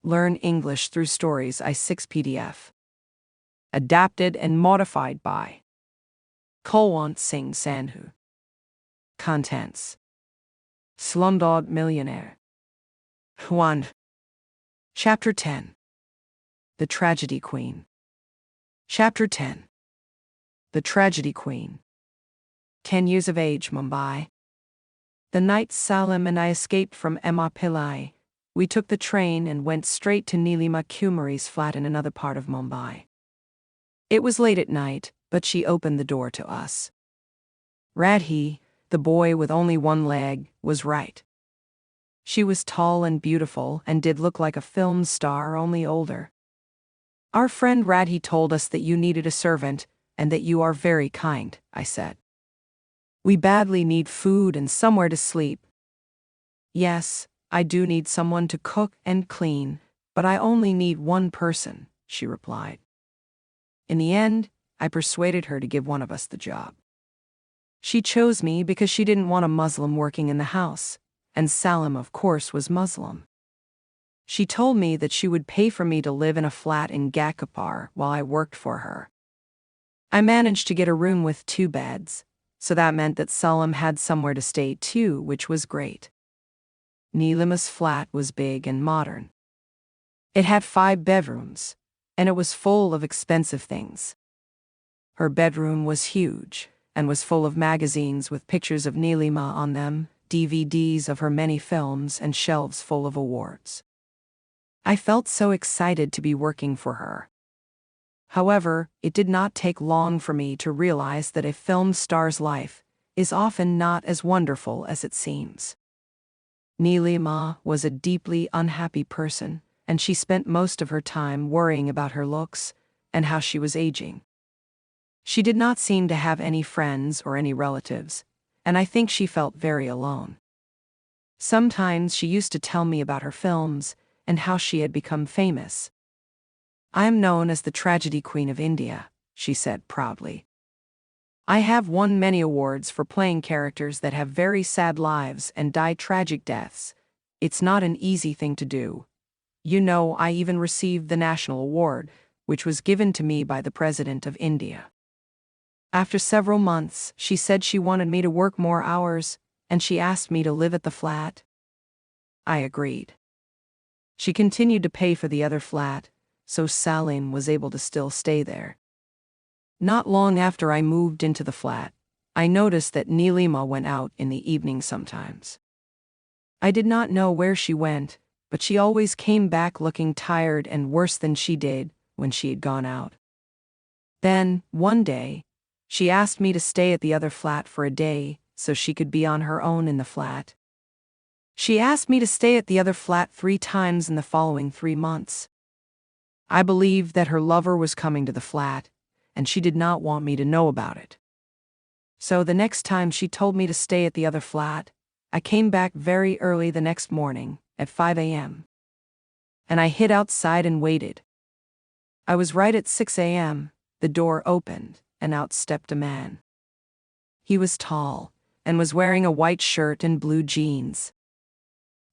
Learn English through Stories I6 PDF. Adapted and modified by Kulwant Singh Sandhu. Contents: Slumdog Millionaire. One. Chapter 10. The Tragedy Queen. Chapter 10. The Tragedy Queen. 10 years of age, Mumbai. The night Salim and I escaped from Emma Pillai, we took the train and went straight to Nilima Kumari's flat in another part of Mumbai. It was late at night, but she opened the door to us. Radhi, the boy with only one leg, was right. She was tall and beautiful and did look like a film star, only older. Our friend Radhi told us that you needed a servant and that you are very kind, I said. We badly need food and somewhere to sleep. Yes, I do need someone to cook and clean, but I only need one person, she replied. In the end, I persuaded her to give one of us the job. She chose me because she didn't want a Muslim working in the house, and Salim, of course, was Muslim. She told me that she would pay for me to live in a flat in Ghatkopar while I worked for her. I managed to get a room with 2 beds, so that meant that Salim had somewhere to stay too, which was great. Nilima's flat was big and modern. It had 5 bedrooms, and it was full of expensive things. Her bedroom was huge and was full of magazines with pictures of Nilima on them, DVDs of her many films, and shelves full of awards. I felt so excited to be working for her. However, it did not take long for me to realize that a film star's life is often not as wonderful as it seems. Nilima was a deeply unhappy person, and she spent most of her time worrying about her looks and how she was aging. She did not seem to have any friends or any relatives, and I think she felt very alone. Sometimes she used to tell me about her films and how she had become famous. I am known as the Tragedy Queen of India, she said proudly. I have won many awards for playing characters that have very sad lives and die tragic deaths. It's not an easy thing to do. You know, I even received the National Award, which was given to me by the President of India. After several months, she said she wanted me to work more hours, and she asked me to live at the flat. I agreed. She continued to pay for the other flat, so Salim was able to still stay there. Not long after I moved into the flat, I noticed that Nilima went out in the evening sometimes. I did not know where she went, but she always came back looking tired and worse than she did when she had gone out. Then, one day, she asked me to stay at the other flat for a day so she could be on her own in the flat. She asked me to stay at the other flat 3 times in the following 3 months. I believed that her lover was coming to the flat, and she did not want me to know about it. So the next time she told me to stay at the other flat, I came back very early the next morning, at 5 a.m. And I hid outside and waited. I was right at 6 a.m., the door opened, and out stepped a man. He was tall, and was wearing a white shirt and blue jeans.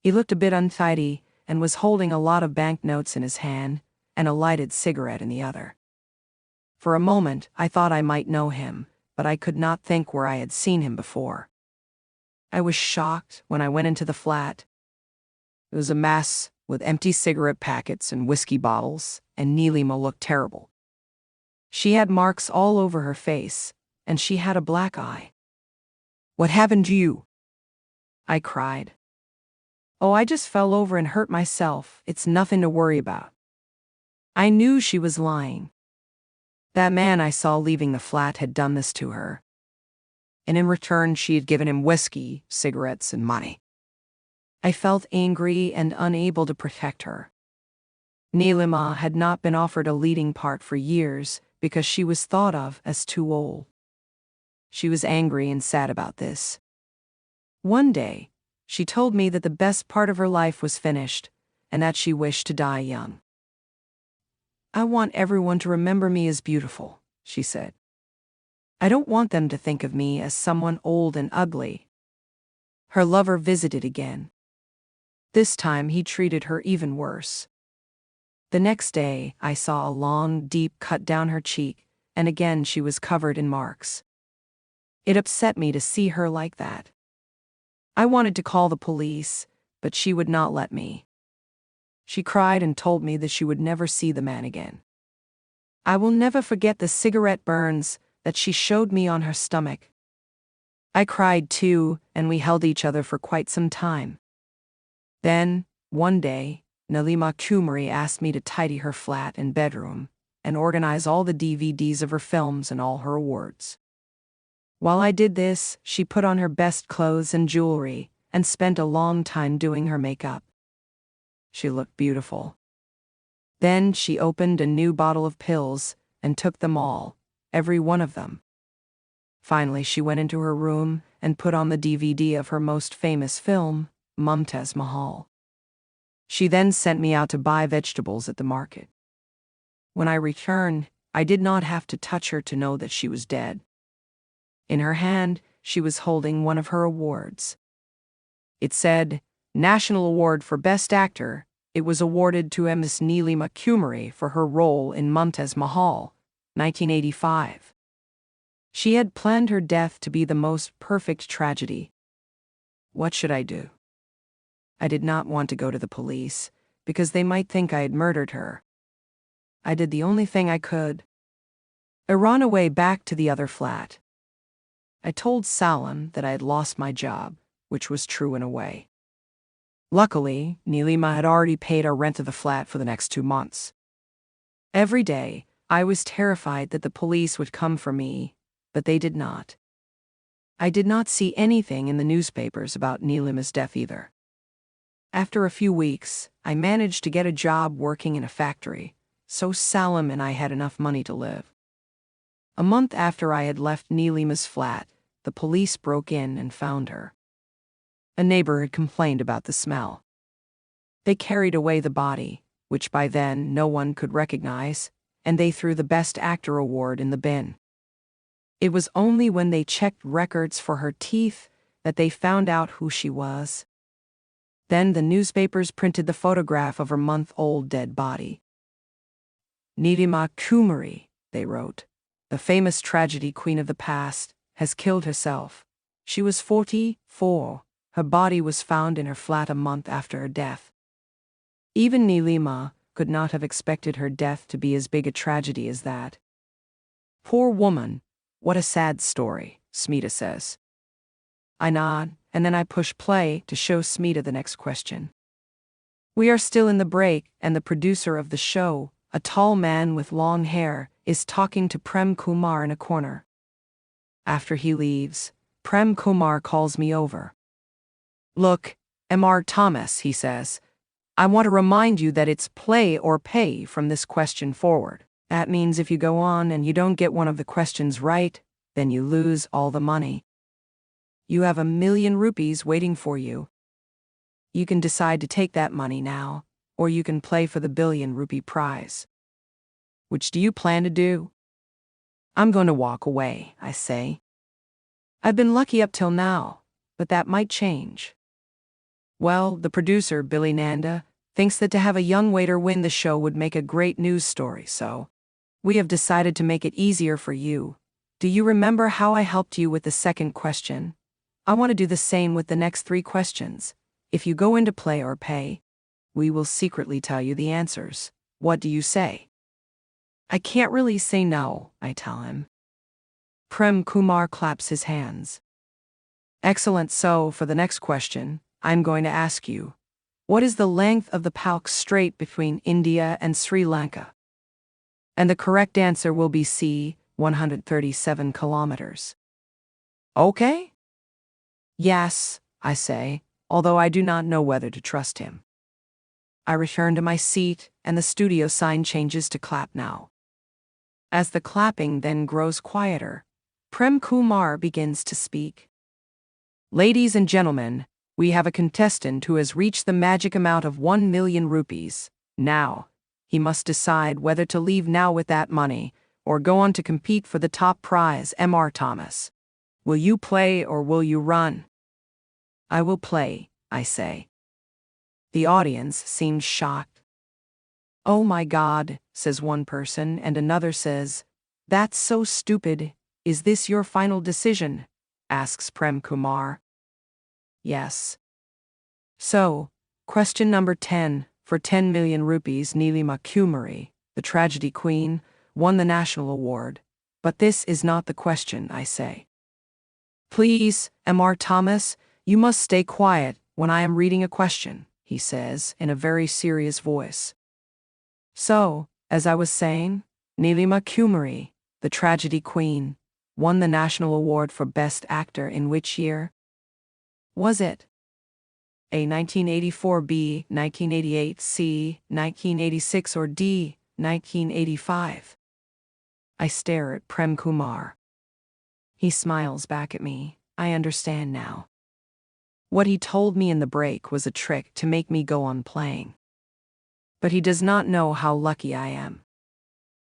He looked a bit untidy, and was holding a lot of banknotes in his hand, and a lighted cigarette in the other. For a moment, I thought I might know him, but I could not think where I had seen him before. I was shocked when I went into the flat. It was a mess with empty cigarette packets and whiskey bottles, and Nilima looked terrible. She had marks all over her face, and she had a black eye. "What happened to you?" I cried. "Oh, I just fell over and hurt myself. It's nothing to worry about." I knew she was lying. That man I saw leaving the flat had done this to her. And in return, she had given him whiskey, cigarettes, and money. I felt angry and unable to protect her. Nilima had not been offered a leading part for years because she was thought of as too old. She was angry and sad about this. One day, she told me that the best part of her life was finished and that she wished to die young. "I want everyone to remember me as beautiful," she said. "I don't want them to think of me as someone old and ugly." Her lover visited again. This time he treated her even worse. The next day, I saw a long, deep cut down her cheek, and again she was covered in marks. It upset me to see her like that. I wanted to call the police, but she would not let me. She cried and told me that she would never see the man again. I will never forget the cigarette burns that she showed me on her stomach. I cried too, and we held each other for quite some time. Then, one day, Nilima Kumari asked me to tidy her flat and bedroom and organize all the DVDs of her films and all her awards. While I did this, she put on her best clothes and jewelry and spent a long time doing her makeup. She looked beautiful. Then she opened a new bottle of pills and took them all, every one of them. Finally, she went into her room and put on the DVD of her most famous film, Mumtaz Mahal. She then sent me out to buy vegetables at the market. When I returned, I did not have to touch her to know that she was dead. In her hand, she was holding one of her awards. It said, National Award for Best Actor. It was awarded to Ms. Nilima Kumari for her role in Mumtaz Mahal, 1985. She had planned her death to be the most perfect tragedy. What should I do? I did not want to go to the police, because they might think I had murdered her. I did the only thing I could. I ran away back to the other flat. I told Salim that I had lost my job, which was true in a way. Luckily, Nilima had already paid our rent of the flat for the next 2 months. Every day, I was terrified that the police would come for me, but they did not. I did not see anything in the newspapers about Nilima's death either. After a few weeks, I managed to get a job working in a factory, so Salim and I had enough money to live. A month after I had left Nilima's flat, the police broke in and found her. A neighbor had complained about the smell. They carried away the body, which by then no one could recognize, and they threw the Best Actor award in the bin. It was only when they checked records for her teeth that they found out who she was. Then the newspapers printed the photograph of her month-old dead body. Nilima Kumari, they wrote, the famous tragedy queen of the past, has killed herself. She was 44. Her body was found in her flat a month after her death. Even Nilima could not have expected her death to be as big a tragedy as that. Poor woman, what a sad story, Smita says. I nod, and then I push play to show Smita the next question. We are still in the break, and the producer of the show, a tall man with long hair, is talking to Prem Kumar in a corner. After he leaves, Prem Kumar calls me over. Look, M.R. Thomas, he says, I want to remind you that it's play or pay from this question forward. That means if you go on and you don't get one of the questions right, then you lose all the money. You have 1,000,000 rupees waiting for you. You can decide to take that money now, or you can play for the 1,000,000,000 rupee prize. Which do you plan to do? I'm going to walk away, I say. I've been lucky up till now, but that might change. Well, the producer, Billy Nanda, thinks that to have a young waiter win the show would make a great news story, so we have decided to make it easier for you. Do you remember how I helped you with the second question? I want to do the same with the next 3 questions. If you go into play or pay, we will secretly tell you the answers. What do you say? I can't really say no, I tell him. Prem Kumar claps his hands. Excellent, so for the next question, I'm going to ask you, what is the length of the Palk Strait between India and Sri Lanka? And the correct answer will be C, 137 kilometers. Okay? Yes, I say, although I do not know whether to trust him. I return to my seat, and the studio sign changes to clap now. As the clapping then grows quieter, Prem Kumar begins to speak. Ladies and gentlemen, we have a contestant who has reached the magic amount of 1,000,000 rupees. Now, he must decide whether to leave now with that money or go on to compete for the top prize, M.R. Thomas. Will you play or will you run? I will play, I say. The audience seems shocked. "Oh my God," says one person, and another says, "That's so stupid. Is this your final decision?" asks Prem Kumar. Yes. So, question number 10. For 10 million rupees, Neelima Kumari, the tragedy queen, won the national award. But this is not the question, I say. "Please, M.R. Thomas, you must stay quiet when I am reading a question," he says in a very serious voice. So, as I was saying, Neelima Kumari, the tragedy queen, won the national award for Best Actor in which year? Was it A. 1984, B. 1988, C. 1986, or D. 1985? I stare at Prem Kumar. He smiles back at me. I understand now. What he told me in the break was a trick to make me go on playing. But he does not know how lucky I am.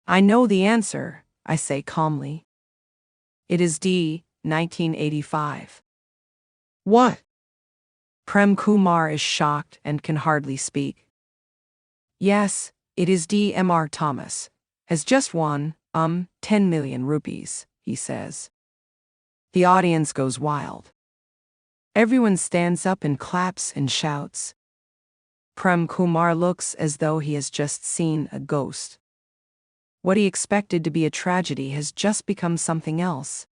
"I know the answer," I say calmly. "It is D. 1985. "What?" Prem Kumar is shocked and can hardly speak. "Yes, it is D. M.R. Thomas. Has just won, 10 million rupees, he says. The audience goes wild. Everyone stands up and claps and shouts. Prem Kumar looks as though he has just seen a ghost. What he expected to be a tragedy has just become something else.